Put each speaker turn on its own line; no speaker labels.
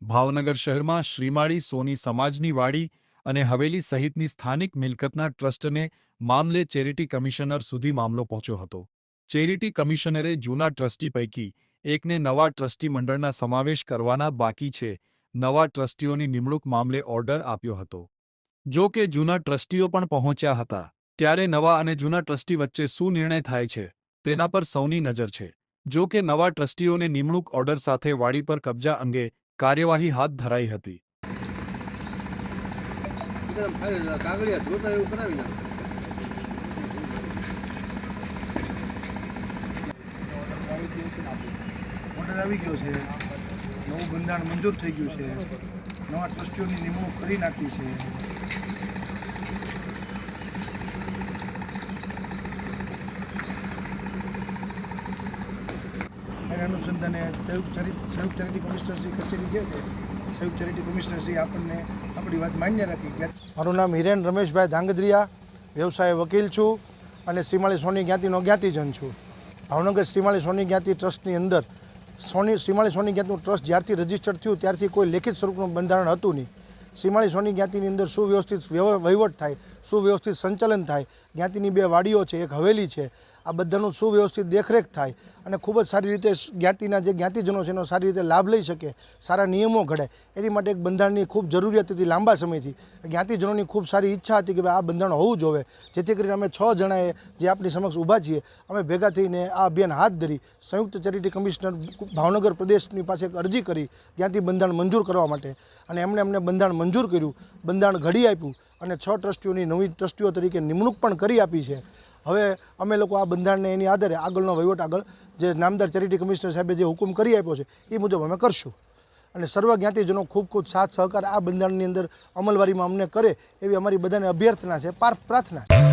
ભાવનગર શહેરમાં શ્રીમાળી સોની સમાજની વાડી અને હવેલી સહિતની સ્થાનિક મિલકતના ટ્રસ્ટને મામલે ચેરિટી કમિશનર સુધી મામલો પહોંચ્યો હતો। ચેરિટી કમિશનરે જૂના ટ્રસ્ટી પૈકી એકને નવા ટ્રસ્ટી મંડળના સમાવેશ કરવાના બાકી છે નવા ટ્રસ્ટીઓની નિમણૂક મામલે ઓર્ડર આપ્યો હતો। જો કે જૂના ટ્રસ્ટીઓ પણ પહોંચ્યા હતા ત્યારે નવા અને જૂના ટ્રસ્ટી વચ્ચે શું નિર્ણય થાય છે તેના પર સૌની નજર છે। જો કે નવા ટ્રસ્ટીઓને નિમણૂક ઓર્ડર સાથે વાડી પર કબજા અંગે કાર્યવાહી હાથ ધરાઈ હતી।
ઓર્ડર આવી ગયો છે, નવું બંધારણ મંજૂર થઈ ગયું છે, નવા ટ્રસ્ટીઓની નિમણૂક કરી નાખી છે। એના અનુસંધાને સંયુક્ત ચેરિટી કમિશનરશ્રી કચેરી જે છે સંયુક્ત ચેરિટી કમિશનરશ્રી આપણને આપણી વાત માન્ય રાખી ગયા। મારું નામ હિરેન રમેશભાઈ ધાંગધ્રિયા, વ્યવસાય વકીલ છું અને શ્રીમાળી સોની જ્ઞાતિનો જ્ઞાતિજન છું। ભાવનગર શ્રીમાળી સોની જ્ઞાતિ ટ્રસ્ટની અંદર શ્રીમાળી સોની જ્ઞાતિનું ટ્રસ્ટ જ્યારથી રજીસ્ટર્ડ થયું ત્યારથી કોઈ લેખિત સ્વરૂપનું બંધારણ હતું નહીં। શ્રીમાળી સોની જ્ઞાતિની અંદર સુવ્યવસ્થિત વહીવટ થાય, સુવ્યવસ્થિત સંચાલન થાય, જ્ઞાતિની બે વાડીઓ છે, એક હવેલી છે, આ બધાનું સુવ્યવસ્થિત દેખરેખ થાય અને ખૂબ જ સારી રીતે જ્ઞાતિના જે જ્ઞાતિજનો છે એનો સારી રીતે લાભ લઈ શકે, સારા નિયમો ઘડે, એની માટે એક બંધારણની ખૂબ જરૂરિયાત હતી લાંબા સમયથી। જ્ઞાતિજનોની ખૂબ સારી ઈચ્છા હતી કે ભાઈ આ બંધારણ હોવું જોઈએ, જેથી કરીને અમે 6 જણાએ જે આપણી સમક્ષ ઊભા છીએ અમે ભેગા થઈને આ અભિયાન હાથ ધરી સંયુક્ત ચેરિટી કમિશનર ભાવનગર પ્રદેશની પાસે એક અરજી કરી જ્ઞાતિ બંધારણ મંજૂર કરવા માટે અને એમણે અમને બંધારણ મંજૂર કર્યું, બંધારણ ઘડી આપ્યું અને 6 ટ્રસ્ટીઓની નવી ટ્રસ્ટીઓ તરીકે નિમણૂક પણ કરી આપી છે। હવે અમે લોકો આ બંધારણને એની આધારે આગળનો વહીવટ આગળ જે નામદાર ચેરિટી કમિશનર સાહેબે જે હુકમ કરી આપ્યો છે એ મુજબ અમે કરશું અને સર્વ જ્ઞાતિજનો ખૂબ ખૂબ સાથ સહકાર આ બંધારણની અંદર અમલવારીમાં અમને કરે એવી અમારી બધાને અભ્યર્થના છે, પ્રાર્થના છે।